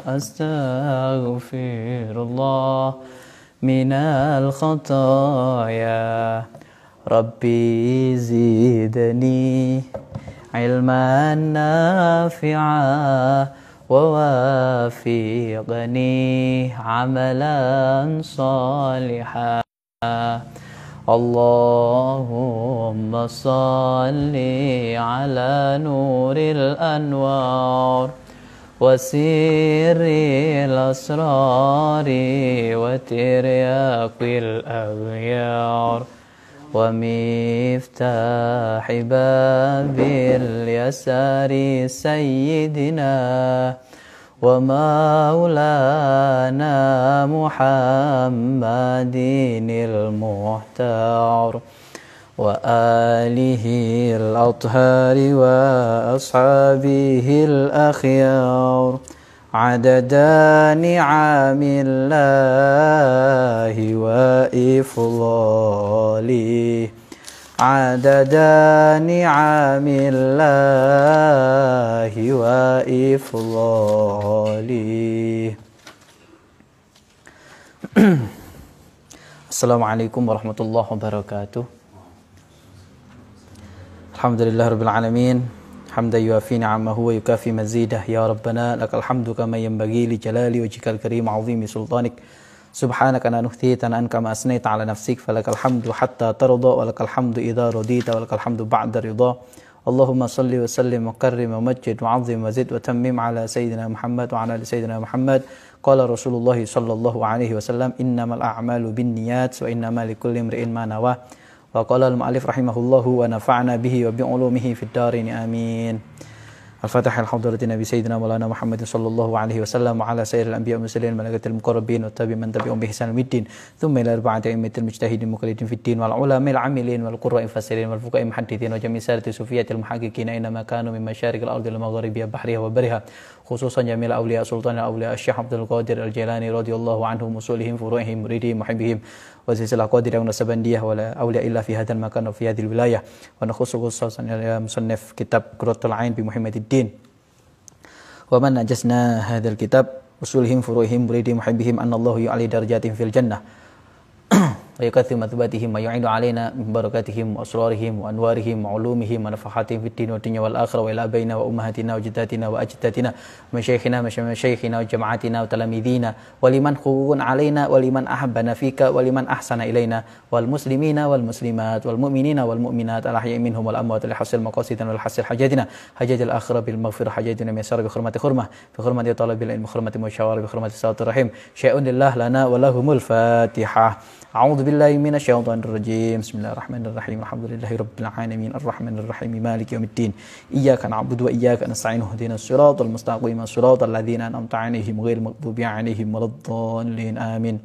astaghfirullah minal khataaya Rabbi zidni ilman nafi'a wa wafiqni amalan salihah. Allahumma salli ala nuril anwar wa sirril asrari wa tiryaqil aghyar wa miftahi babil yasari sayyidina wa maulana Muhammadinil muhtar wa alihil athari wa ashabihil akhyar adada ni'amillahi wa ifdhalih adada ni'amillahi wa ifdhalih. Assalamualaikum warahmatullahi wabarakatuh. Alhamdulillahirabbil alamin. Hamdan yuafi ni'amahu wa yukafi mazidah. Ya Rabbana lakal hamdu kama yanbaghi li jalali wajhikal karim 'azimi sultanik. Subhanaka la nuhti tan'an kama asnaita ala nafsik falakal hamdu hatta tarda wa lakal hamdu idza radita wa lakal hamdu ba'da ridha. Allahumma salli wa sallim wa karrim wa majjid wa 'azzim wa zid wa tammim ala sayyidina Muhammad wa ala ali sayyidina Muhammad. Qala Rasulullah sallallahu alaihi wasallam innamal a'malu binniyat wa innamal likulli imri'in ma nawa. Wa qala al-mu'allif rahimahullahu wa nafa'na bihi wa bi ulumihi fid darin amin. Al-Fatihah al-Hadratin Nabi Sayyidina Maulana Muhammadin sallallahu alaihi wasallam wa ala sayyidil anbiya wa mursalin malakatil muqarrabin wa tabi'in man tabi'um bi ihsan middin thumma ila arba'ati a'immatil mujtahidin muqallidin fid din wal ulama'il 'amilin wal qurra'il fasirin wal fuqaha'i muhaddithin wa jami' sarati sufiyatil muhaqqiqin aina ma kanu min masyariqil ardi wal magharibiha bahriha wa bariha khususan jamil awliya sultan awliya Syekh Abdul Qadir Al-Jailani radhiyallahu anhum usulihim furu'ihim muridihim muhibbihim wa zilzilah qadir wa nasabandiyah wa la awliya illa fi hadzal makan wa fi hadhil wilayah wa nakhusu khususan ya musannif kitab Qurratul Ain bi Muhammadiddin wa man najasna hadzal kitab usulihim furu'ihim muridihim muhibbihim annallahu yu'ali darajatin fil jannah wa yakathiru mathubatihim wa yu'idu alaina min barakatihim wa asrarihim wa anwarihim wa ulumihim wa nafahatihim fid din wa dunya wal akhirah wa ila abaina wa ummahatina wa jaddatina wa ajdatina wa masyayikhina wa jama'atina wa talamidina wa liman huququn alaina wa liman ahabbana fika wa liman ahsana ilaina wal muslimina wal muslimat wal mu'minina wal mu'minat al ahya'i minhum wal amwat li hasil maqasidina wal hasil hajatina hajatil akhirah bil maghfirah hajatina min syarri bi hurmati hurmah bi hurmati talabil ilmi hurmati musyawara bi hurmati salatur rahim syai'un lillah lana wa lahumul fatihah. A'udzu billahi minasyaitonir rajim. Bismillahirrahmanirrahim. Alhamdulillahi rabbil alamin arrahmanir rahim maliki yaumiddin. Iyyaka na'budu wa iyyaka nasta'in ihdinas siratal mustaqim siratal ladzina an'amta 'alaihim ghairil maghdubi 'alaihim waladdallin. Amin.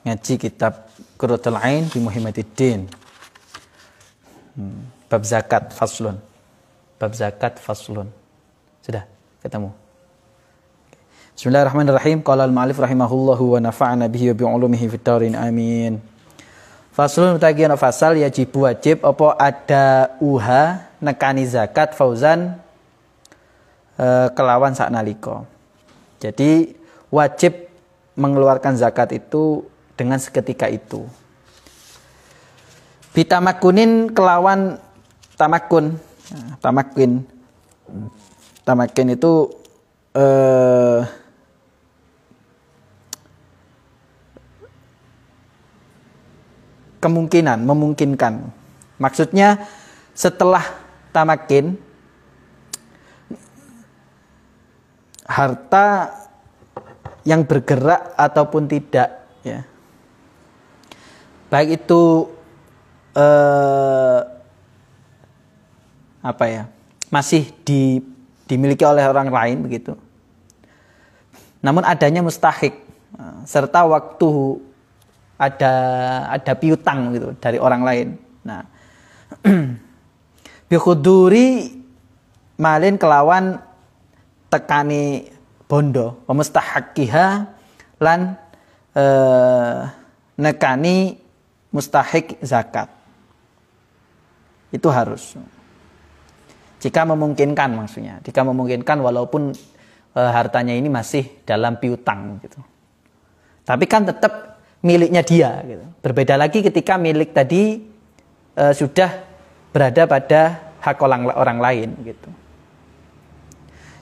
Ngaji kitab Qurratul Ain bi Muhammadiddin. Bab zakat faslun. Bab zakat faslun. Sudah ketemu. Bismillahirrahmanirrahim. Qala al-mu'allif rahimahullahu wa nafa'ana bihi wa bi ulumihi fid darin amin. Faslun utawi ana fasal yajib wajib apa ada uha nekani zakat fauzan kelawan saknalika. Jadi wajib mengeluarkan zakat itu dengan seketika itu. Bitamakunin kelawan tamakun. Tamakin itu memungkinkan. Maksudnya setelah tamakin harta yang bergerak ataupun tidak ya. Baik itu masih dimiliki oleh orang lain begitu. Namun adanya mustahik serta waktu ada piutang gitu dari orang lain. Nah, bi khuduri malin kelawan tekani bondo, wa mustahaqqiha lan nekani mustahik zakat. Itu harus. Jika memungkinkan maksudnya. Jika memungkinkan walaupun hartanya ini masih dalam piutang gitu. Tapi kan tetap miliknya dia gitu. Berbeda lagi ketika milik tadi sudah berada pada hak orang lain gitu.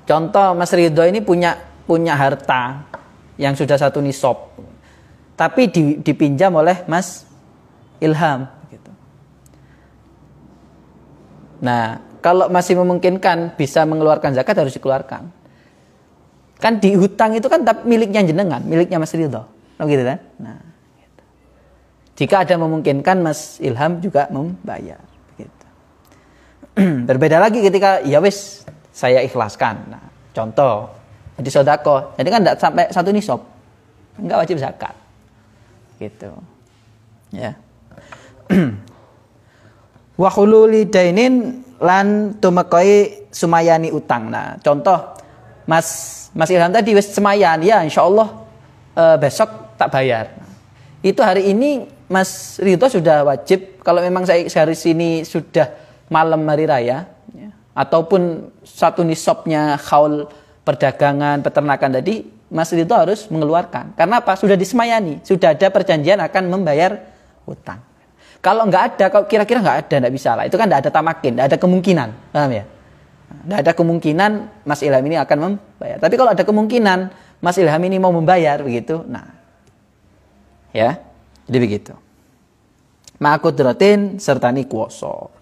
Contoh Mas Ridho ini punya harta yang sudah 1 nisab. Tapi dipinjam oleh Mas Ilham gitu. Nah, kalau masih memungkinkan bisa mengeluarkan zakat harus dikeluarkan. Kan di hutang itu kan miliknya jenengan, miliknya Mas Ridho. Gitu kan? Nah, gitu. Jika ada memungkinkan Mas Ilham juga membayar gitu. Berbeda lagi ketika ya wis saya ikhlaskan. Nah, contoh jadi sedekah. Jadi kan enggak sampai 1 nisab. Enggak wajib zakat. Gitu. Ya. Wa khululi dainin lan tumekai sumayani utang. Nah, contoh Mas Ilham tadi wis semayan, ya insyaallah besok tak bayar. Itu hari ini Mas Ridho sudah wajib kalau memang saya hari sini sudah malam hari raya ya, ataupun 1 nisabnya khaul perdagangan, peternakan tadi, Mas Ridho harus mengeluarkan. Karena apa? Sudah disemayani, sudah ada perjanjian akan membayar hutang. Kalau nggak ada, kalau kira-kira nggak ada, nggak bisa lah. Itu kan nggak ada tamakin, nggak ada kemungkinan, paham ya? Nggak ada kemungkinan Mas Ilham ini akan membayar. Tapi kalau ada kemungkinan Mas Ilham ini mau membayar begitu, nah, ya, jadi begitu. Ma'akudratin sertani kuoso.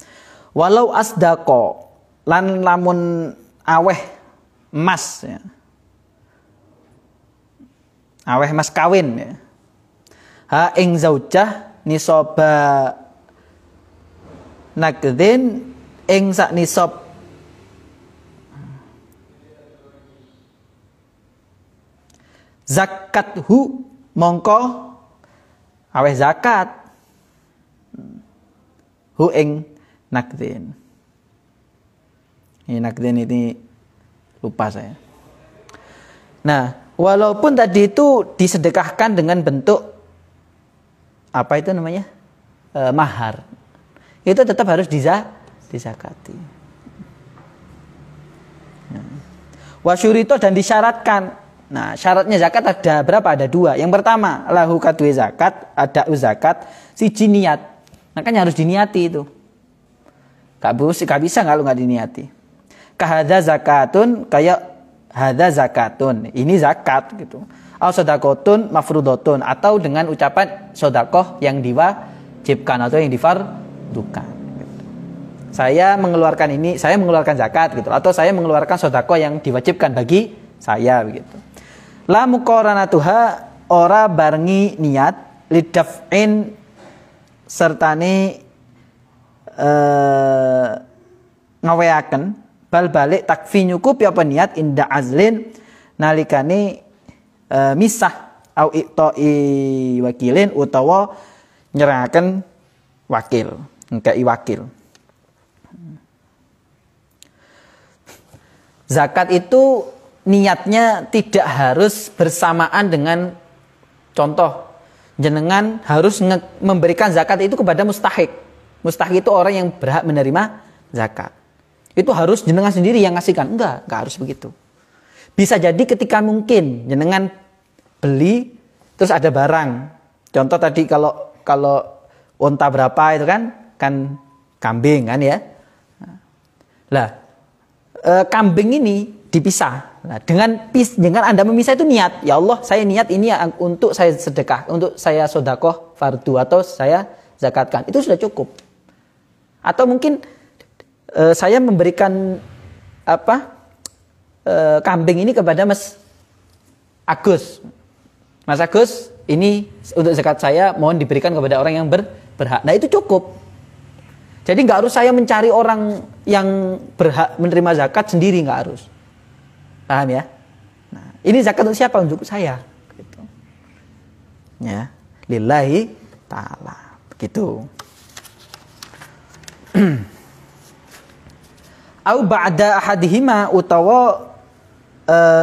Walau asdaqo lan lamun aweh emas, ya. Aweh mas kawin ya. Ha ing zaujah nisaba nagdin ing sak nisab zakathu mongko aweh zakat hu ing nagdin. Ini nagdin ini lupa saya. Nah, walaupun tadi itu disedekahkan dengan bentuk apa itu namanya mahar, itu tetap harus dizakati. Wasyurito dan disyaratkan. Nah, syaratnya zakat ada berapa? Ada 2. Yang pertama, lahu kadwe zakat, ada zakat, siji niat. Makanya harus diniati itu. Gak bisa kalau nggak diniati. Kahadza zakatun, kayak hadza zakatun. Ini zakat gitu. Au sedekotun mafrudotun, atau dengan ucapan sedekah yang diwajibkan atau yang difardukan gitu. Saya mengeluarkan ini, saya mengeluarkan zakat gitu, atau saya mengeluarkan sedekah yang diwajibkan bagi saya begitu. La muqaranatuha ora barengi niat lidaf'in sertane ngaweaken bal balik takfi nyukup ya niat inda azlin nalikane misah au iqta'i wakilin utawa nyerahaken wakil, ngkai wakil. Zakat itu niatnya tidak harus bersamaan dengan, contoh jenengan harus memberikan zakat itu kepada mustahik. Mustahik itu orang yang berhak menerima zakat. Itu harus jenengan sendiri yang ngasihkan. Enggak harus begitu. Bisa jadi ketika mungkin jenengan beli terus ada barang. Contoh tadi kalau unta berapa itu kan kambing kan ya. Lah kambing ini dipisah. Nah, dengan Anda memisah itu niat, ya Allah, saya niat ini untuk saya sedekah, untuk saya sedekah fardu atau saya zakatkan. Itu sudah cukup. Atau mungkin saya memberikan kambing ini kepada Mas Agus. Mas Agus, ini untuk zakat saya mohon diberikan kepada orang yang berhak. Nah, itu cukup. Jadi nggak harus saya mencari orang yang berhak menerima zakat sendiri, nggak harus. Paham ya? Nah, ini zakat untuk siapa? Untuk saya. Gitu. Ya, lillahi ta'ala. Begitu. Au ba'da ahadihima utawa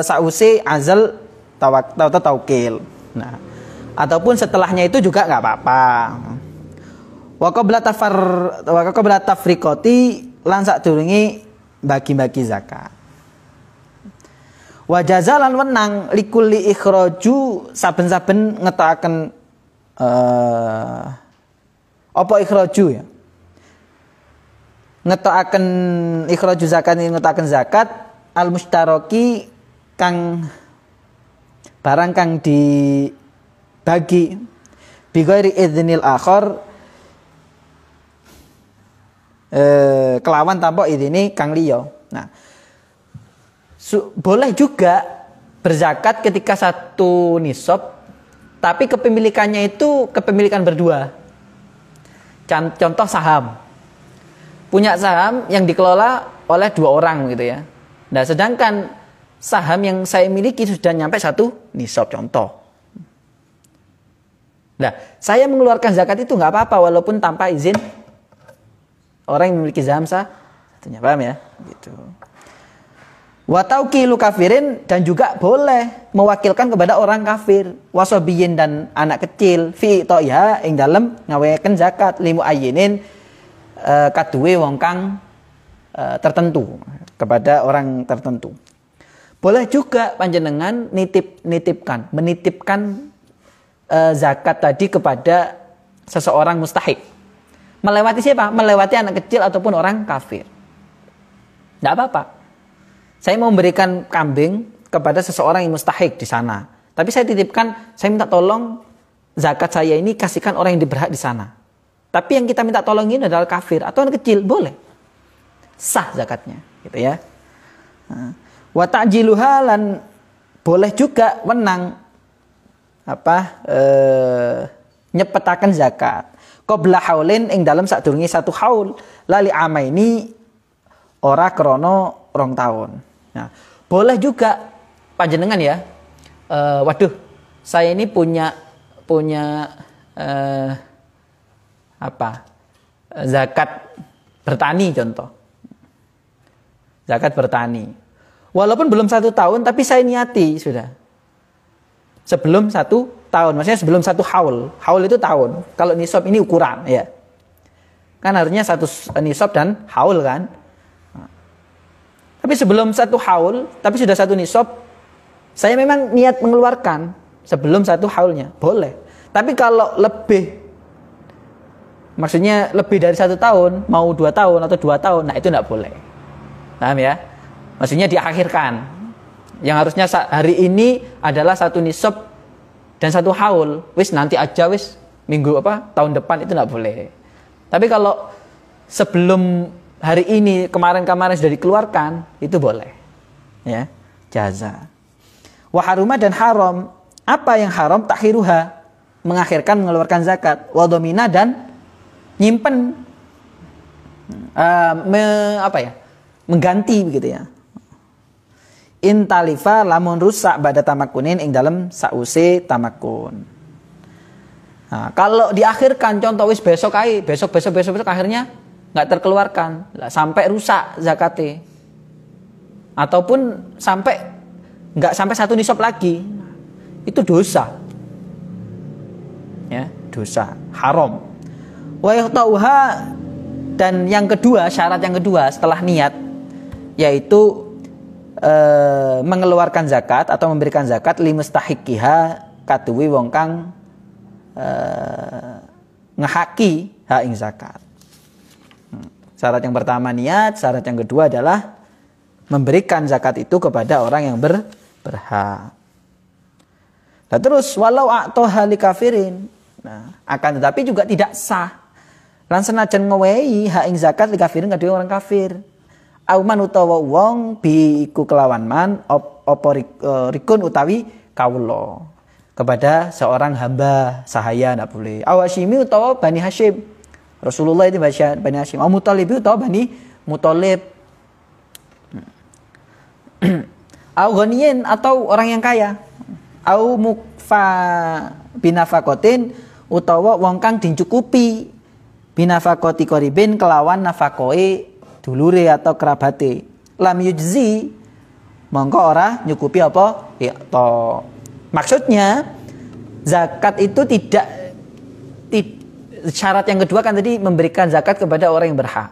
sause azal taukil. Nah, ataupun setelahnya itu juga nggak apa-apa. Wa qabla tafriqati lan sadurunge bagi-bagi zakat. Wa jazalan wenang likulli ikhraju saben-saben ngetokaken apa ikhraju ya. Ngetokaken ikhraju zakat ini ngetokaken zakat al mustaraki kang barang kang dibagi bi ghairi idznil akhar kelawan tanpa idine kang liya. Nah, boleh juga berzakat ketika satu nisab, tapi kepemilikannya itu kepemilikan berdua. Contoh saham. Punya saham yang dikelola oleh 2 orang gitu ya. Nah, sedangkan saham yang saya miliki sudah nyampe satu nisab contoh. Nah, saya mengeluarkan zakat itu nggak apa-apa walaupun tanpa izin orang yang memiliki saham satunya, paham ya? Gitu. Wa tauqilu kafirin, dan juga boleh mewakilkan kepada orang kafir, wasobiyin dan anak kecil, fi to'iha ing dalem ngaweken zakat limu ayinin kaduwe wong kang tertentu, kepada orang tertentu. Boleh juga panjenengan menitipkan zakat tadi kepada seseorang mustahik. Melewati siapa? Melewati anak kecil ataupun orang kafir. Tidak apa-apa. Saya mau memberikan kambing kepada seseorang yang mustahik di sana. Tapi saya titipkan, saya minta tolong zakat saya ini kasihkan orang yang berhak di sana. Tapi yang kita minta tolong ini adalah kafir atau anak kecil, boleh. Sah zakatnya, gitu ya. Wa ta'jiluha lan boleh juga wenang nyepetaken zakat. Qabla haulin ing dalam sadurunge 1 haul, lali amaini ora krana 2 tahun. Nah, boleh juga panjenengan ya. Waduh, saya ini punya zakat bertani contoh. Zakat bertani. Walaupun belum 1 tahun, tapi saya niati sudah. Sebelum 1 tahun, maksudnya sebelum 1 haul. Haul itu tahun. Kalau nisab ini ukuran, ya. Kan harusnya 1 nisab dan haul kan. Tapi sebelum 1 haul, tapi sudah 1 nisab, saya memang niat mengeluarkan sebelum 1 haulnya, boleh. Tapi kalau lebih, maksudnya lebih dari 1 tahun, mau 2 tahun atau 2 tahun, nah itu tidak boleh. Paham ya? Maksudnya diakhirkan. Yang harusnya hari ini adalah 1 nisab dan 1 haul, wis nanti aja wis tahun depan, itu tidak boleh. Tapi kalau sebelum hari ini, kemarin sudah dikeluarkan, itu boleh. Ya, jaza. Wa haruma, dan haram. Apa yang haram? Takhiruha, mengakhirkan mengeluarkan zakat. Wa dhamina, dan nyimpen mengganti begitu ya. Intalifa lamun rusak ba'da tamakunin ing dalam sause tamakun. Nah, kalau diakhirkan contoh wis besok akhirnya nggak terkeluarkan sampai rusak zakatnya, ataupun nggak sampai 1 nisab lagi, itu dosa, ya, dosa, haram. Wa yaqta'uha, dan yang kedua, syarat yang kedua setelah niat, yaitu mengeluarkan zakat atau memberikan zakat limustahiqiha kaduwi wong kang ngehaki hak ing zakat. Syarat yang pertama niat, syarat yang kedua adalah memberikan zakat itu kepada orang yang berhak. Nah, terus walau a'toha li kafirin. Nah, akan tetapi juga tidak sah. Lan senajan ngowehi hak ing zakat li kafirin kadhe orang kafir. Auman utawa wong bi iku kelawan man apa rikun utawi kawula. Kepada seorang hamba sahaya tidak boleh. Awashimi utawa Bani Hashim. Rasulullah itu Bani Hashim. Au Muthalib utawa Bani Muthalib. Au ghaniyin, atau orang yang kaya. Au mukfa binafakotin, utawa wong kang dicukupi binafakoti koribin kelawan nafakoe dulure atau kerabate. Lam yujzi, mongko ora nyukupi apa? Ya, to. Maksudnya zakat itu tidak syarat yang kedua kan tadi memberikan zakat kepada orang yang berhak.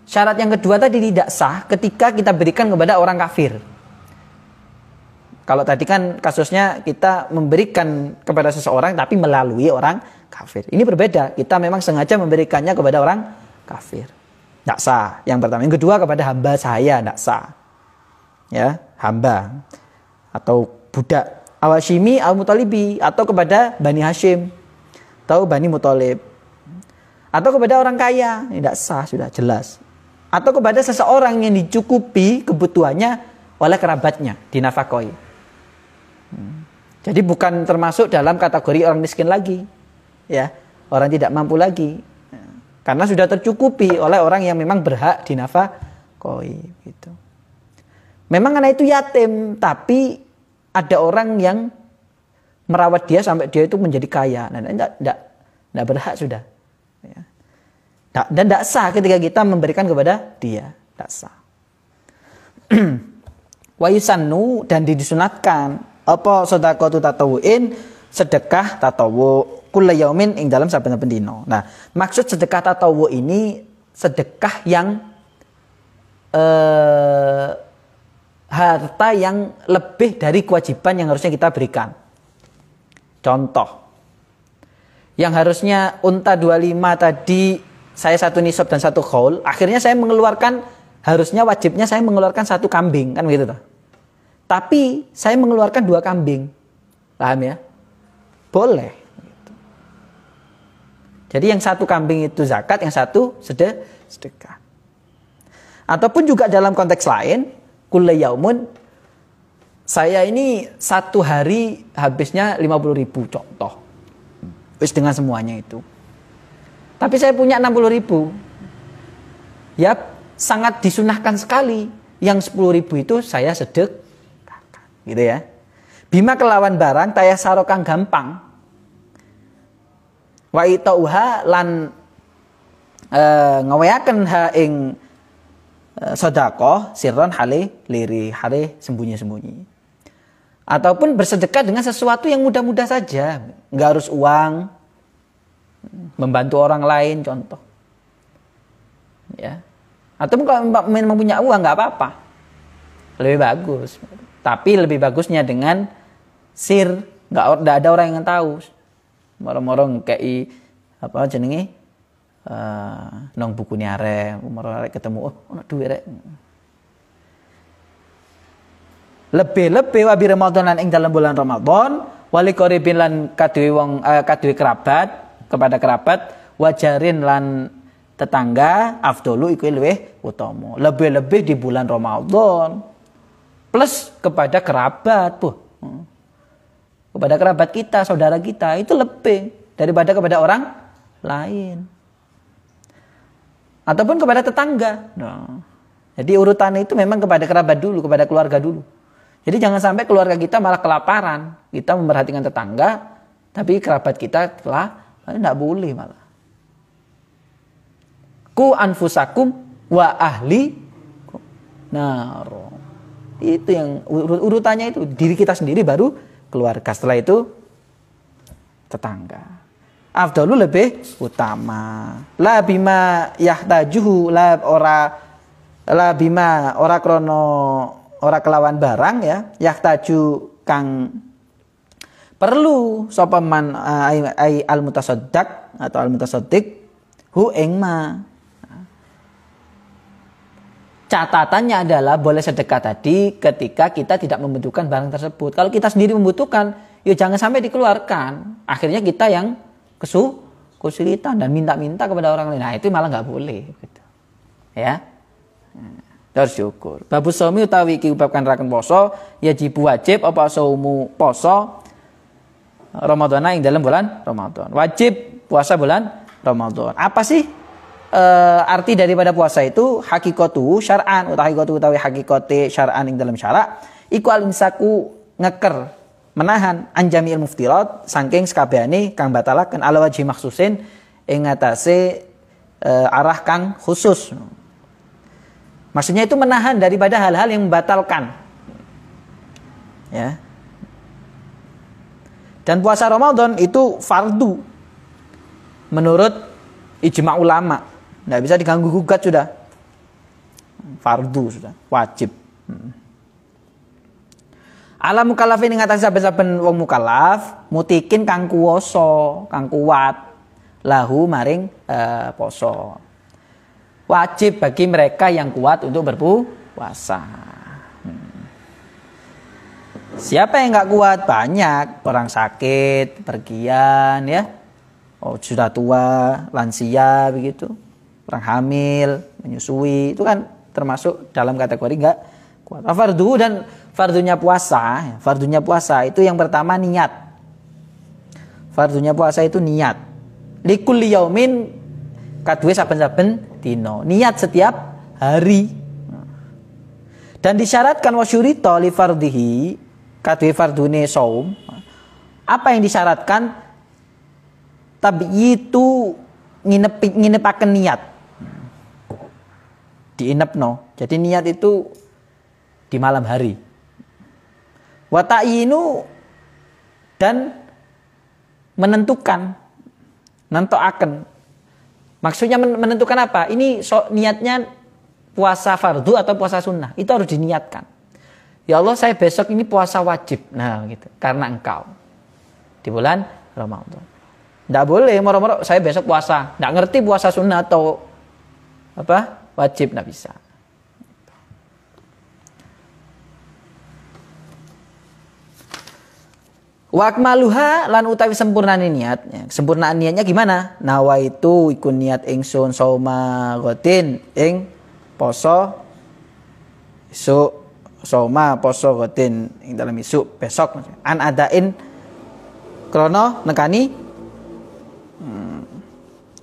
Syarat yang kedua tadi tidak sah ketika kita berikan kepada orang kafir. Kalau tadi kan kasusnya kita memberikan kepada seseorang tapi melalui orang kafir. Ini berbeda. Kita memang sengaja memberikannya kepada orang kafir. Tidak sah. Yang pertama. Yang kedua kepada hamba sahaya. Tidak sah. Ya, hamba. Atau budak. Awashimi al-Mutalibi. Atau kepada Bani Hashim. Atau Bani Muthalib. Atau kepada orang kaya. Tidak sah. Sudah jelas. Atau kepada seseorang yang dicukupi kebutuhannya oleh kerabatnya, dinafakoi. Jadi bukan termasuk dalam kategori orang miskin lagi, ya, orang tidak mampu lagi, karena sudah tercukupi oleh orang yang memang berhak dinafakoi. Gitu. Memang anak itu yatim, tapi ada orang yang merawat dia sampai dia itu menjadi kaya, nah, tidak berhak sudah. Ya. Dan tidak sah ketika kita memberikan kepada dia. Tidak sah. Wa yusannu, dan disunatkan apa sedekah tatawuin, sedekah tatawu kulla yaumin ing dalam saben-saben dina. Nah, maksud sedekah tatawu ini sedekah yang harta yang lebih dari kewajiban yang harusnya kita berikan. Contoh, yang harusnya unta 25 tadi saya 1 nisab dan 1 khaul, akhirnya saya mengeluarkan, harusnya wajibnya saya mengeluarkan 1 kambing, kan begitu toh. Tapi saya mengeluarkan 2 kambing. Paham ya? Boleh. Jadi yang 1 kambing itu zakat, yang 1 sedekah. Ataupun juga dalam konteks lain, kullu yaumun, saya ini 1 hari habisnya 50.000 contoh. Wis dengan semuanya itu. Tapi saya punya 60.000. Ya, sangat disunahkan sekali. Yang 10.000 itu saya sedekahkan. Gitu ya. Bima kelawan barang tayah sarokang gampang. Wa itauha lan ngawayaken ha ing sedekah sirron hale liri hale sembunyi-sembunyi. Ataupun bersedekah dengan sesuatu yang mudah-mudah saja, enggak harus uang. Membantu orang lain contoh, ya. Atau kalau memang punya uang nggak apa-apa, lebih bagus. Tapi lebih bagusnya dengan sir, nggak ada orang yang tahu. Moro-moro kayak apa jenenge, nong buku ni arek, moro arek ketemu, ono duit rek. Lebih-lebih wabi Ramadan ing dalam bulan Ramadan, wali qaribin lan kaduwe wong kaduwe kerabat. Kepada kerabat, wajarin lan tetangga, afdolu iku luwih utama. Lebih-lebih di bulan Ramadan. Plus kepada kerabat, kepada kerabat kita, saudara kita, itu lebih daripada kepada orang lain. Ataupun kepada tetangga. Nah, jadi urutannya itu memang kepada kerabat dulu, kepada keluarga dulu. Jadi jangan sampai keluarga kita malah kelaparan. Kita memperhatikan tetangga, tapi kerabat kita telah tidak boleh malah. Ku anfusakum wa ahli. Nah, itu yang urutannya itu. Diri kita sendiri baru keluarga. Setelah itu tetangga. Afdalu lebih utama. La bima yahtajuhu la bima ora krono ora kelawan barang ya. Yahtaju kang perlu sapa man ai al mutasaddaq atau al mutasaddiq hu ing ma. Catatannya adalah boleh sedekah tadi ketika kita tidak membutuhkan barang tersebut. Kalau kita sendiri membutuhkan, ya jangan sampai dikeluarkan. Akhirnya kita yang kesulitan dan minta-minta kepada orang lain. Nah, itu malah nggak boleh gitu. Ya. Harus syukur. Babu shaumi utawi iki bab kan raken poso, yajib wajib apa saumu poso Ramadan yang dalam bulan Ramadan. Wajib puasa bulan Ramadan. Apa sih arti daripada puasa itu? Hakikatu syar'an utawi hakikatu utawi hakikate syar'an yang dalam syarak iku al-imsaku ngeker menahan anjami'il muftirat saking sekabehane kang batalaken ala wajhi maksusin ing ngatasé arah kang khusus. Maksudnya itu menahan daripada hal-hal yang membatalkan. Ya. Dan puasa Ramadan itu fardu menurut ijma ulama. Tidak bisa diganggu gugat sudah. fardu sudah, wajib. Ala mukallafin ing atase saben-saben wong mukallaf mutikin kang kuwasa, kang kuat lahu maring poso. Wajib bagi mereka yang kuat untuk berpuasa. Siapa yang enggak kuat? Banyak, orang sakit, pergian ya. Oh, sudah tua, lansia begitu. Orang hamil, menyusui, itu kan termasuk dalam kategori enggak kuat. Fardu dan fardunya puasa, fardunya puasa itu yang pertama niat. Fardunya puasa itu niat. Likulli yaumin kadue saben-saben dino. Niat setiap hari. Dan disyaratkan wasyurita li fardihi kadue fardune saum. Apa yang disyaratkan? Tabyitu nginepaken niat. Diinepno. Jadi niat itu di malam hari. Wa ta'yinu dan menentukan, nentoaken. Maksudnya menentukan apa? Ini niatnya puasa fardu atau puasa sunnah. Itu harus diniatkan. Ya Allah, saya besok ini puasa wajib. Nah, gitu. Karena engkau di bulan Ramadan. Enggak boleh moro-moro saya besok puasa. Enggak ngerti puasa sunnah atau apa? Wajib, enggak bisa. Wa akmaluha lan utawi sempurnane niat. Ya, sempurnaan niatnya gimana? Nawaitu iku niat ingsun sauma ghatin ing poso esuk, sauma poso ghatin ing dalam isuk besok. An adain krana nekani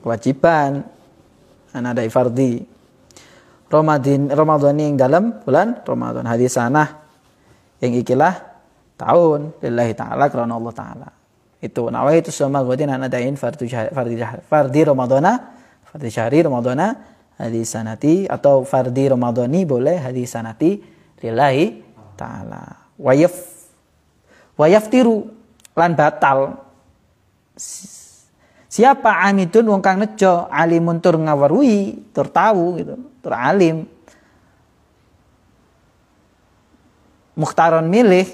kewajiban an adai fardhi. Ramadan ing dalam bulan Ramadan hadisanah ing ikilah tahun lillahi ta'ala karena Allah ta'ala. Itu nawaitu sama ghatin an adain fardi ramadhana fardi syahri ramadhana hadisanati atau fardi ramadhani boleh hadisanati lillahi ta'ala. Wayaftiru lan batal siapa amidun wong kang nejo alimun tur ngawarui tur tahu gitu tur alim mukhtaron milih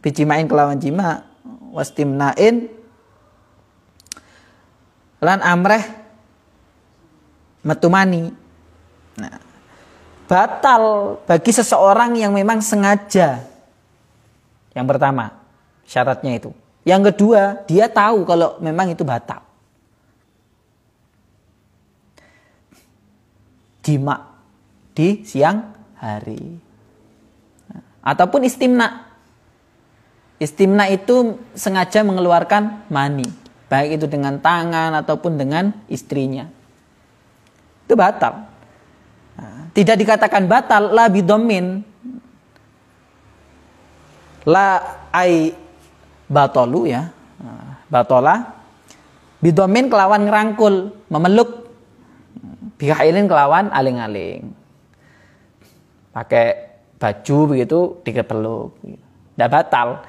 bijimain kelawan jima wastimnain lan amreh metumani. Nah, batal bagi seseorang yang memang sengaja. Yang pertama syaratnya itu. Yang kedua dia tahu kalau memang itu batal. Jima di siang hari. Ataupun istimna. Istimna itu sengaja mengeluarkan mani. Baik itu dengan tangan ataupun dengan istrinya. Itu batal. Nah, tidak dikatakan batal la bidomin. La ai batolu ya. Nah, batola. Bidomin kelawan ngerangkul. Memeluk. Bikailin kelawan aling-aling. Pakai baju begitu dikepeluk. Tidak batal.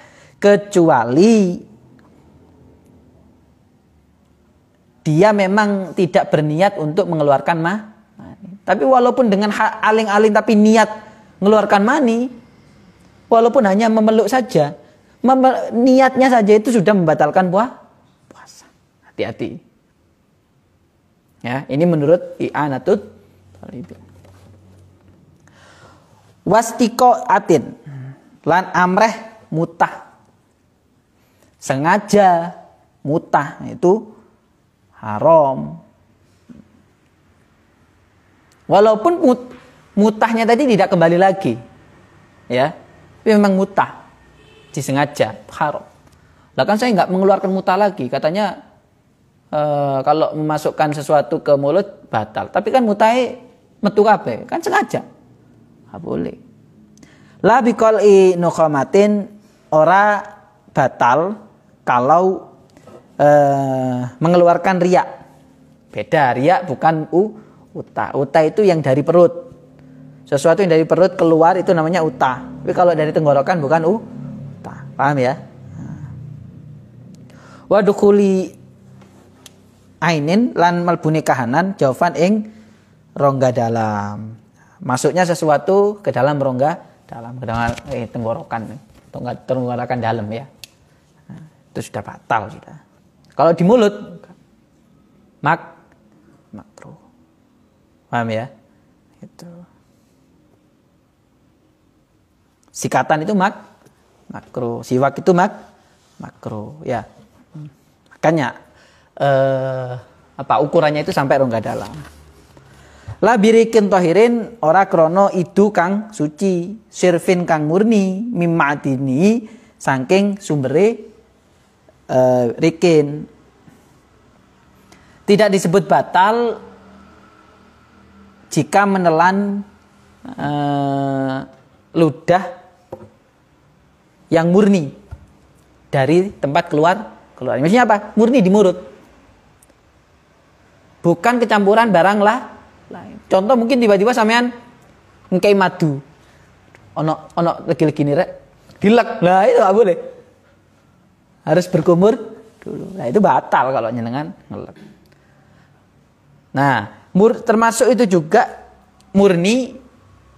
Kecuali dia memang tidak berniat untuk mengeluarkan mani. Tapi walaupun dengan aling-aling tapi niat mengeluarkan mani, walaupun hanya memeluk saja, niatnya saja itu sudah membatalkan puasa. Hati-hati. Ya, ini menurut i'anatut talibin. Wastiko atin lan amreh mutah. Sengaja mutah itu haram. Walaupun mutahnya tadi tidak kembali lagi. Ya. Tapi memang mutah. Disengaja haram. Lah kan saya enggak mengeluarkan mutah lagi. Katanya kalau memasukkan sesuatu ke mulut batal. Tapi kan mutahnya metu kabeh, kan sengaja. Enggak boleh. La biqal'i nukhamatin ora batal kalau mengeluarkan riak. Beda, riak bukan uta. Uta itu yang dari perut. Sesuatu yang dari perut keluar itu namanya uta. Tapi kalau dari tenggorokan bukan uta. Paham ya? Wa dukhuli ainin lan malbune kahanan jawaban ing rongga dalam. Masuknya sesuatu ke dalam rongga dalam, ke dalam tenggorokan dalam ya. Nah, itu sudah batal sudah. Kalau di mulut makruh. Paham ya? Itu. Sikatan itu makruh, siwak itu makruh ya. Makanya ukurannya itu sampai rongga dalam. La birikin tohirin ora krono idu kang suci, sirfin kang murni, mimmadini saking sumbere rikin. Tidak disebut batal jika menelan ludah yang murni dari tempat keluar. Maksudnya apa? Murni di mulut. Bukan kecampuran barang lain. Contoh mungkin tiba-tiba sampean ngkei madu. Ono legi-legi nih rek. Dilek. Lah itu enggak boleh. Harus berkumur dulu. Nah, itu batal kalau nyenengan ngelek. Nah, termasuk itu juga murni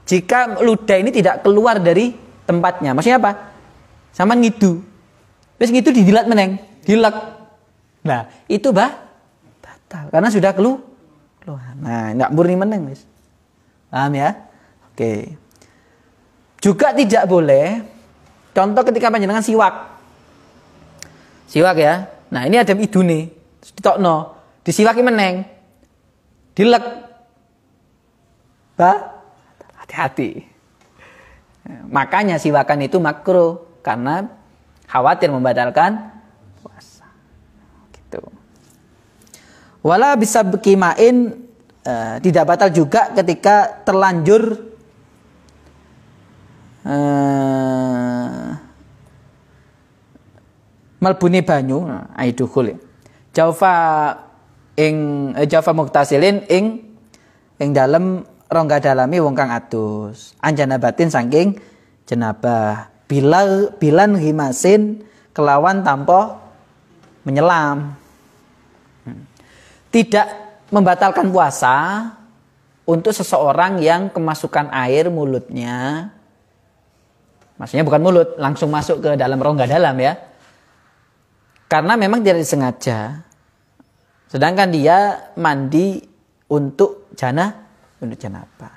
jika ludah ini tidak keluar dari tempatnya. Maksudnya apa? Sama ngidu. Terus ngidu didilat meneng, dilek. Nah, itu batal karena sudah keluar. Nah, enggak murni meneng, Mas. Paham ya? Oke. Juga tidak boleh contoh ketika panjenengan siwak. Siwak ya. Nah, ini ada idune. Ditokno, disiwaki meneng. Dilek. Hati-hati. Makanya siwakan itu makruh karena khawatir membatalkan puasa. Gitu. Wala bisa berkimain tidak batal juga ketika terlanjur melbuni banyu, aidukhul ya. Jaufa muktasilin ing dalem rongga dalami wong kang adus. Anjanabatin saking jenabah. Bilan himasin kelawan tanpa menyelam. Tidak membatalkan puasa untuk seseorang yang kemasukan air mulutnya. Maksudnya bukan mulut, langsung masuk ke dalam rongga dalam ya. Karena memang tidak disengaja. Sedangkan dia mandi untuk janabah.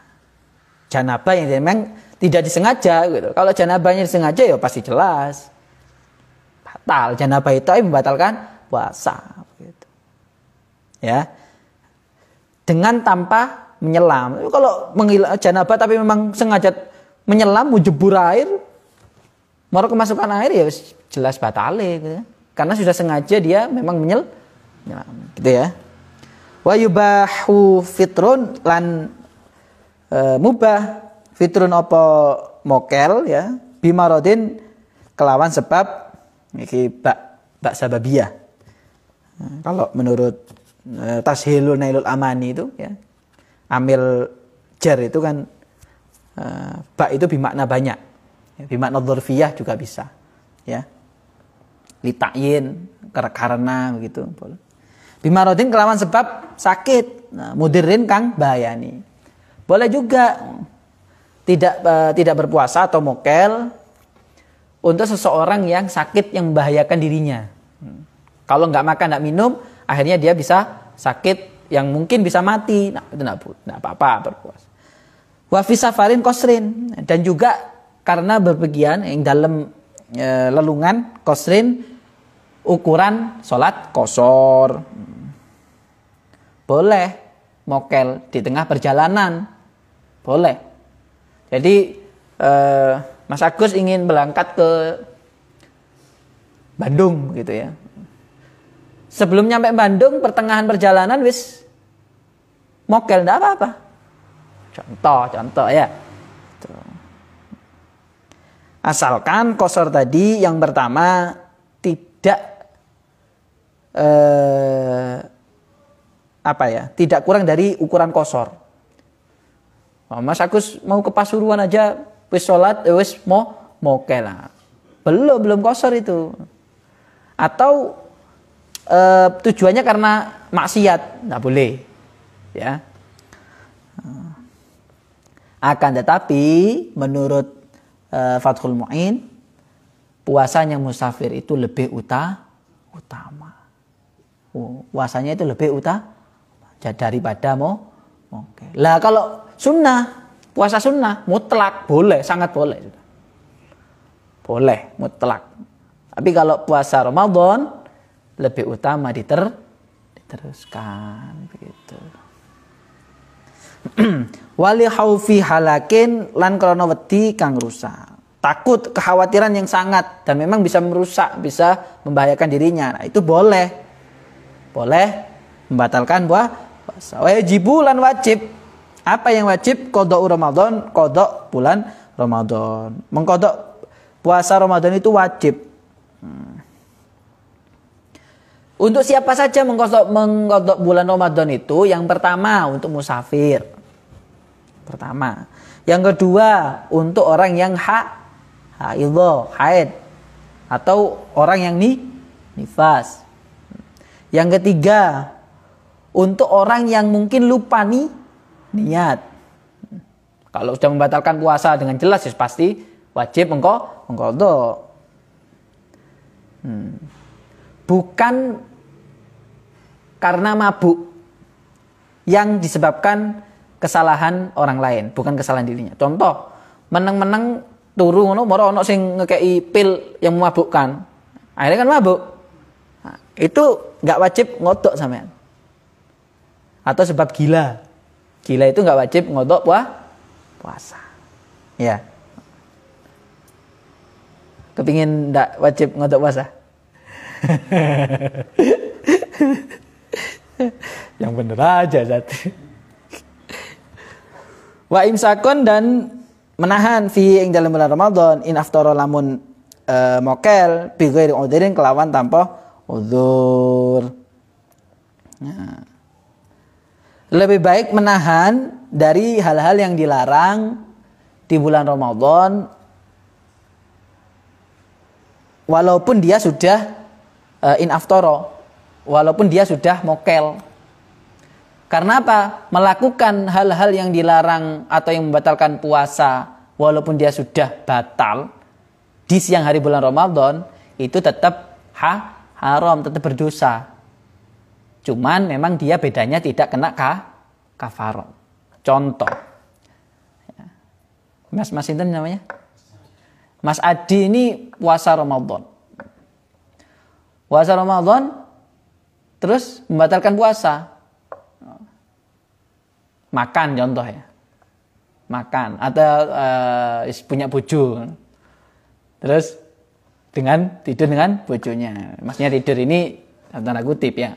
Janabah yang memang tidak disengaja gitu. Kalau janabahnya disengaja ya pasti jelas batal. Janabah itu membatalkan puasa gitu. Ya. Dengan tanpa menyelam. Kalau janabah tapi memang sengaja menyelam mau jebur air, mau kemasukan air ya jelas batal gitu. Karena sudah sengaja dia memang menyelam gitu ya. Wa yubahu fitrun lan mubah fitrun apa mokel ya bimarodin kelawan sebab iki bak sababiyah. Kalau menurut Tashilul Nailul Amani itu ya, amil jar itu kan bak itu bimakna banyak ya, bimakna dzarfiyah juga bisa ya, lita'yin karena begitu boleh. Bimarodin kelawan sebab sakit, mudirin kang bahayani. Boleh juga tidak berpuasa atau mokel untuk seseorang yang sakit yang membahayakan dirinya. Kalau nggak makan, nggak minum, akhirnya dia bisa sakit yang mungkin bisa mati. Nah, itu nggak apa-apa berpuasa. Wa fi safarin qasrin, dan juga karena berpergian yang dalam lelungan qasrin ukuran sholat qasor. Boleh mokel di tengah perjalanan. Boleh. Jadi Mas Agus ingin berangkat ke Bandung gitu ya. Sebelum nyampe Bandung, pertengahan perjalanan wis mokel, enggak apa-apa. Contoh ya. Asalkan qasar tadi yang pertama tidak tidak kurang dari ukuran qasar. Mas Agus mau ke Pasuruan aja wis sholat wis mokel lah. Belum qasar itu. Atau tujuannya karena maksiat, nggak boleh, ya. Akan tetapi menurut Fathul Mu'in, puasanya musafir itu lebih utama. Puasanya itu lebih utama daripada oke. Lah kalau sunnah, puasa sunnah mutlak boleh, sangat boleh. Boleh mutlak. Tapi kalau puasa Ramadan lebih utama diteruskan begitu. Wali khaufi halakin lan krana wedi kang rusak. Takut, kekhawatiran yang sangat dan memang bisa merusak, bisa membahayakan dirinya. Nah, itu boleh membatalkan puasa. Wajibu lan wajib. Apa yang wajib? Qadha Ramadan, qadha bulan Ramadan. Mengqadha puasa Ramadan itu wajib. Untuk siapa saja mengqadha bulan Ramadan itu? Yang pertama untuk musafir. Pertama. Yang kedua untuk orang yang haid atau orang yang nifas. Yang ketiga untuk orang yang mungkin lupa niat. Kalau sudah membatalkan puasa dengan jelas ya pasti wajib mengqadha. Bukan karena mabuk yang disebabkan kesalahan orang lain, bukan kesalahan dirinya. Contoh, meneng-meneng turu ngono moro ono sing ngekei pil yang memabukkan. Akhirnya kan mabuk. Nah, itu enggak wajib ngodok sampean. Atau sebab gila. Gila itu enggak wajib ngodok puasa. Ya. Kepingin enggak wajib ngodok puasa? Yang bener aja Zat. Wa imsakun dan menahan fi ing dalam bulan Ramadan in aftara lamun mokel bi ghairi udhrin kelawan tanpa uzur. Nah. Lebih baik menahan dari hal-hal yang dilarang di bulan Ramadan walaupun dia sudah in aftara, walaupun dia sudah mokel. Karena apa? Melakukan hal-hal yang dilarang atau yang membatalkan puasa walaupun dia sudah batal di siang hari bulan Ramadan itu tetap haram, tetap berdosa. Cuman memang dia bedanya tidak kena kafarat. Contoh. Mas itu namanya? Mas Adi ini puasa Ramadan. Puasa Ramadan terus membatalkan puasa. Makan contoh ya. Makan atau punya bojo. Terus tidur dengan bojonya. Maksudnya tidur ini tanda kutip ya.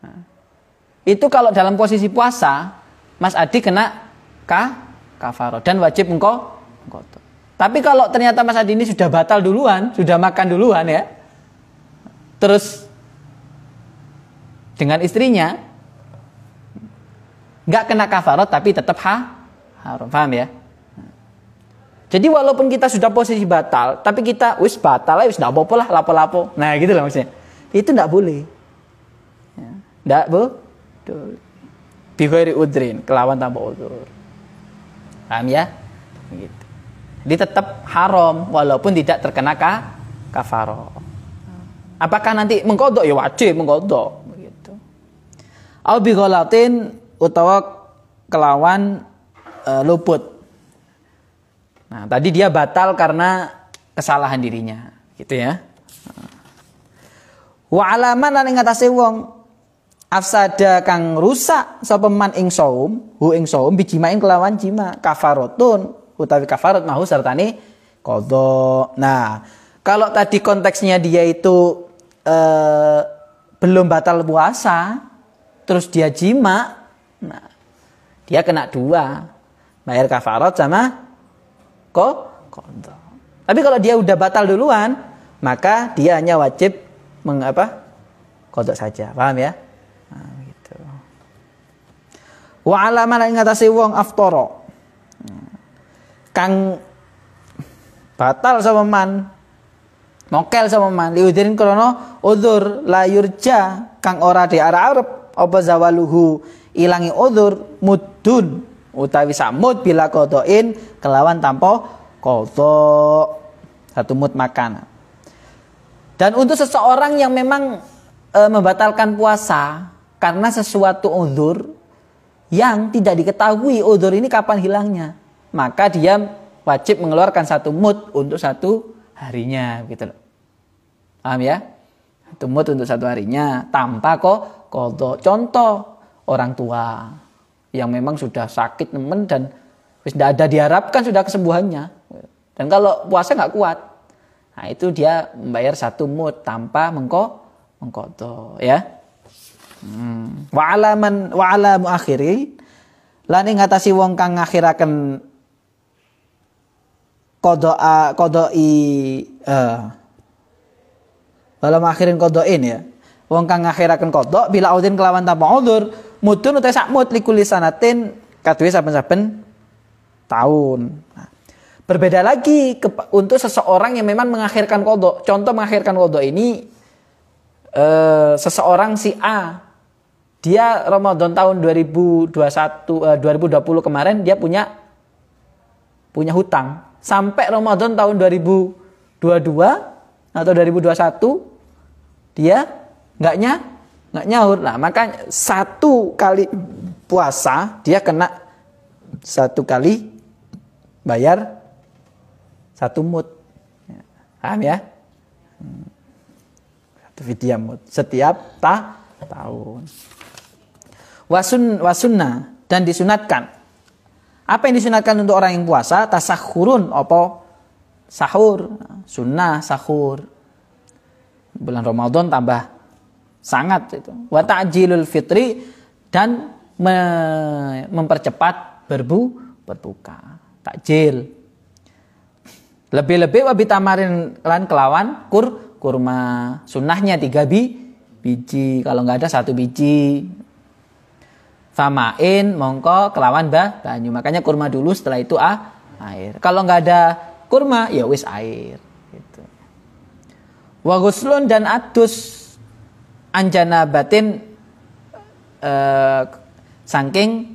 Nah, itu kalau dalam posisi puasa, Mas Adi kena kafaroh dan wajib engkau. Tapi kalau ternyata Mas Adi ini sudah batal duluan, sudah makan duluan ya. Terus dengan istrinya nggak kena kafarat tapi tetap haram, paham ya? Jadi walaupun kita sudah posisi batal, tapi kita wis batal, wis nggak apa-apa lah, lapo-lapo. Nah gitu lah maksudnya. Itu nggak boleh. Nggak boleh. Bi ghairi udhrin, kelawan tanpa udzur. Paham ya? Gitu. Jadi tetap haram walaupun tidak terkena kafarat. Apakah nanti mengqadha? Ya wajib mengqadha. Begitu. Au bi ghalatin utawa kelawan luput. Nah, tadi dia batal karena kesalahan dirinya, gitu ya. Wa alaman lan ing atase wong afsada kang rusak sapa man ing saum, hu ing saum bijimain kelawan jima kafaratun utawi kafarat mahu sertane qadha. Nah, kalau tadi konteksnya dia itu belum batal puasa, terus dia jima. Nah, dia kena dua, bayar kafarat sama qadha. Tapi kalau dia udah batal duluan, maka dia hanya wajib qadha saja. Paham ya? Nah, gitu. Wa alama ing atase wong aftara. Kang batal sama man, mokel sama man, liudrin krono udzur la yurja kang ora diarep apa zawaluhu ilangi udzur mudun utawi samut bila kodoin kelawan tanpa kodok. Satu mut makan. Dan untuk seseorang yang memang membatalkan puasa karena sesuatu uzur yang tidak diketahui uzur ini kapan hilangnya, maka dia wajib mengeluarkan satu mut untuk satu harinya, gitu loh. Paham ya? Satu mut untuk satu harinya tanpa kodok. Contoh orang tua yang memang sudah sakit nemen dan tidak ada diharapkan sudah kesembuhannya. Dan kalau puasa nggak kuat, nah itu dia membayar satu mut tanpa mengkodok, ya. Wa ala muakhiri lan ing ngatasi wong kang ngakhiraken kodoi dalam akhirin kodoin ya. Wong kang ngakhiraken kodok bila udin kelawan tanpa udzur mudun utai sak mut likuli sanatin kaduwe saben-saben tahun. Nah, berbeda lagi untuk seseorang yang memang mengakhirkan kodok. Contoh mengakhirkan kodok ini seseorang si A, dia Ramadan tahun 2020 kemarin dia punya hutang sampai Ramadan tahun 2022 atau 2021 dia nggak nyaur. Nah, maka satu kali puasa dia kena satu kali bayar satu mut. Paham ya? Satu fidyah mut setiap tahun. Wasunnah dan disunatkan. Apa yang disunatkan untuk orang yang puasa? Tasakhurun apa? Sahur. Sunnah sahur. Bulan Ramadan tambah sangat itu. Wa ta'jilul fitri dan mempercepat berbuka. Takjil. Lebih-lebih wabi tamarin lan kelawan kurma. Sunnahnya 3 biji. Kalau nggak ada 1 biji. Famain mongko kelawan banyu. Makanya kurma dulu, setelah itu air. Kalau nggak ada kurma ya wis air. Gitu. Wa ghuslun dan adus anjana batin saking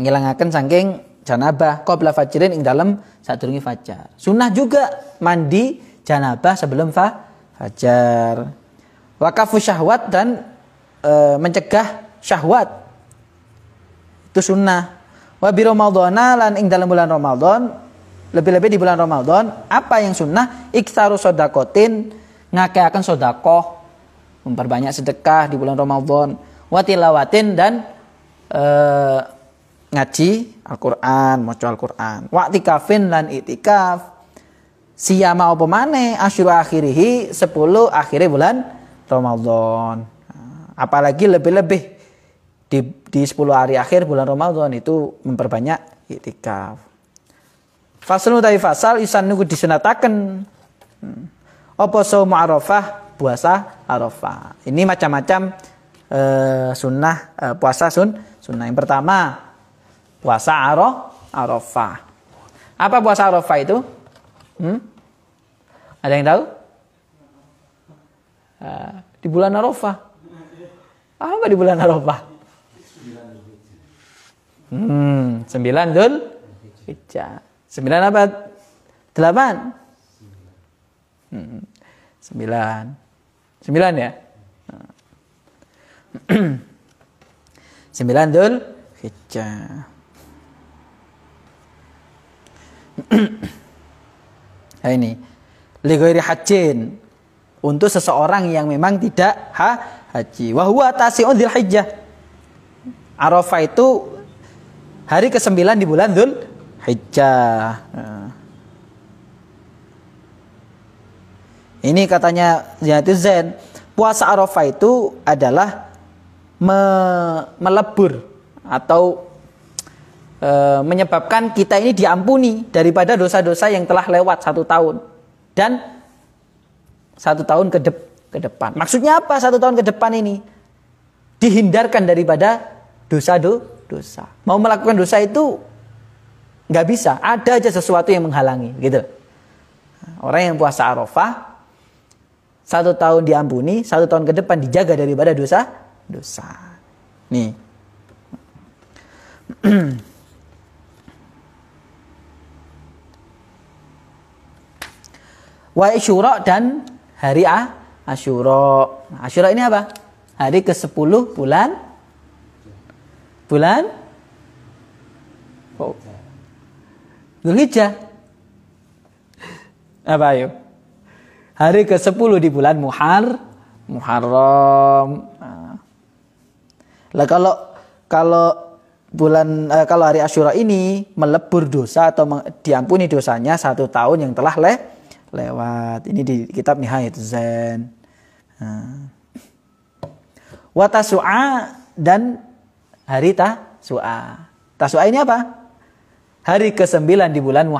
ngilangaken saking janabah qabla fajrin ing dalem sadurunge fajar. Sunnah juga mandi janabah sebelum fajar. Waqafu syahwat dan mencegah syahwat. Itu sunnah. Wa bi ramadhana lan ing dalam bulan Ramadan, lebih-lebih di bulan Ramadan, apa yang sunnah? Iktsaru sedaqatin, ngakeaken sedekah, memperbanyak sedekah di bulan Ramadan. Wa tilawatin dan ngaji Al-Qur'an, maca Al-Qur'an. Wa i'tikafin lan i'tikaf. Siyama apa maneh asyru akhirih 10 akhirnya bulan Ramadan. Apalagi lebih-lebih di 10 hari akhir bulan Ramadan itu memperbanyak i'tikaf. Faslun utawi fasal isannu disunataken apa shaum Arafah, puasa Arafah. Ini macam-macam sunnah puasa sunnah. Yang pertama puasa Arafah. Apa puasa Arafah itu? Ada yang tahu? Di bulan Arafah. Apa di bulan Arafah? 9 Dzulhijjah. 9 apa? 8? 9 ya? 9 Dzulhijjah. Nah ini li ghairi hajjin, untuk seseorang yang memang tidak haji. Wa huwa tasi'un Dzulhijjah. Arafah itu hari ke-9 di bulan Dzulhijjah. Ini katanya Ziyaduz Zain, puasa Arafah itu adalah melebur atau menyebabkan kita ini diampuni daripada dosa-dosa yang telah lewat 1 tahun dan 1 tahun ke depan. Maksudnya apa 1 tahun ke depan ini? Dihindarkan daripada dosa. Mau melakukan dosa itu nggak bisa, ada aja sesuatu yang menghalangi, gitu. Orang yang puasa Arafah 1 tahun diampuni, 1 tahun ke depan dijaga daripada dosa. Nih. Wa Asyura dan hari Asyura. Nah, Asyura ini apa? Hari ke-10 bulan Dzulhijjah. Apa ayo? Hari ke-10 di bulan Muharram. Nah. Lah kalau hari Asyura ini melebur dosa atau diampuni dosanya 1 tahun yang telah lewat. Ini di kitab Nihayatuz Zain. Wa Tasu'a dan hari Tasu'a. Tasu'a ini apa? Hari ke-9 di bulan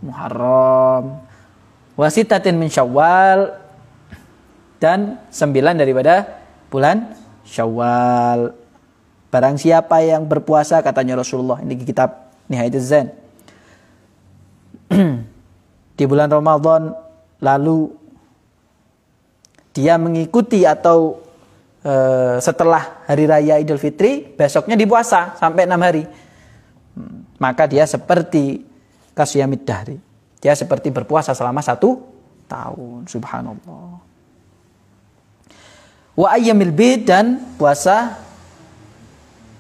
Muharram. Wa Sittatin min Syawal dan 9 daripada bulan Syawal. Barang siapa yang berpuasa, katanya Rasulullah, ini di kitab Nihayatuz Zain, di bulan Ramadan lalu dia mengikuti atau setelah hari raya Idul Fitri, besoknya dipuasa sampai 6 hari. Maka dia seperti kasyamid dahri. Dia seperti berpuasa selama 1 tahun. Subhanallah. Wa ayyamil bid dan puasa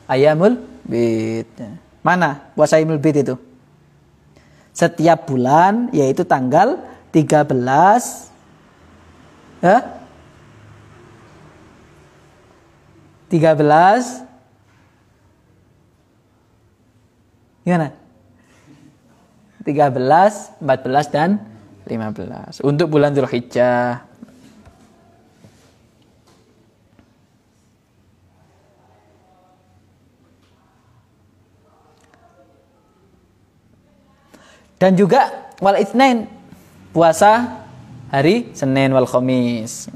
Ayyamul Bid. Mana puasa Ayyamul Bid itu? Setiap bulan, yaitu tanggal 13 gimana? 13, 14 dan 15 untuk bulan Dzulhijjah. Dan juga wal Itsnain, puasa hari Senin wal Khamis.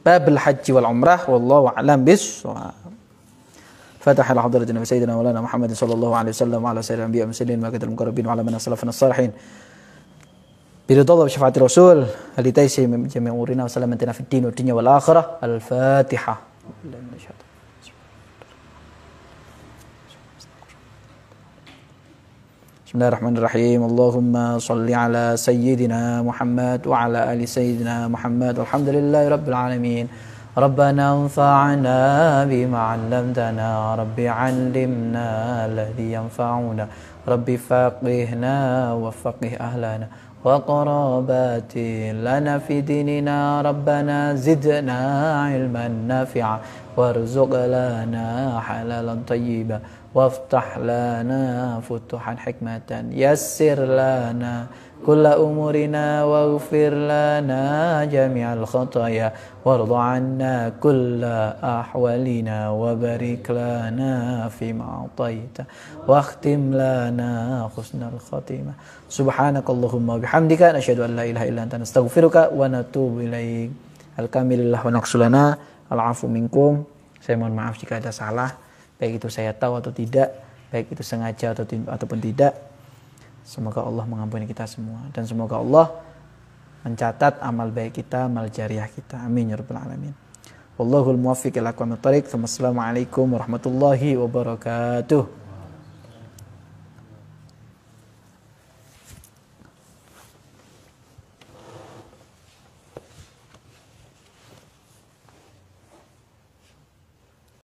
Babul haji wal umrah wallahu a'lam bis-shawab. Fatahal hadratina sayyidina Maulana Muhammad sallallahu alaihi wasallam wa ala sayyidil anbiya'i mursalin wa kadal muqarrabin wa ala man salafana salihin. Biridallah wa syafaati Rasul, alitaisi min jami' umurina wa salamatina fid din wa dunya wal akhirah. Al-Fatihah. Bismillahirrahmanirrahim. Allahumma salli ala sayyidina Muhammad wa ala ali sayyidina Muhammad. Alhamdulillahi rabbil alamin. Rabbana anfa'na bima 'allamtana, Rabbi 'allimna alladhi yanfa'una, Rabbi faqihna wa faqih ahlana wa qarabati lana fi dinina, Rabbana zidna 'ilman nafi'a warzuq lana halalan tayyiban waftah lana futuhan hikmatan yassir lana kulla umurina waghfir lana jami'al khataya warda 'anna kulla ahwalina wa barik lana fima ataita wa akhtim lana husnal khatimah. Subhanakallahumma bihamdika nasyhadu an la ilaha illa anta nastaghfiruka wa natubu ilaik. Alkamilillah wa naqsulana al-afu minkum. Saya mohon maaf jika ada salah, baik itu saya tahu atau tidak, baik itu sengaja ataupun tidak. Semoga Allah mengampuni kita semua dan semoga Allah mencatat amal baik kita, amal jariah kita. Amin ya rabbal alamin. Wallahul muwaffiq ila aqwamit thoriq. Wassalamualaikum warahmatullahi wabarakatuh.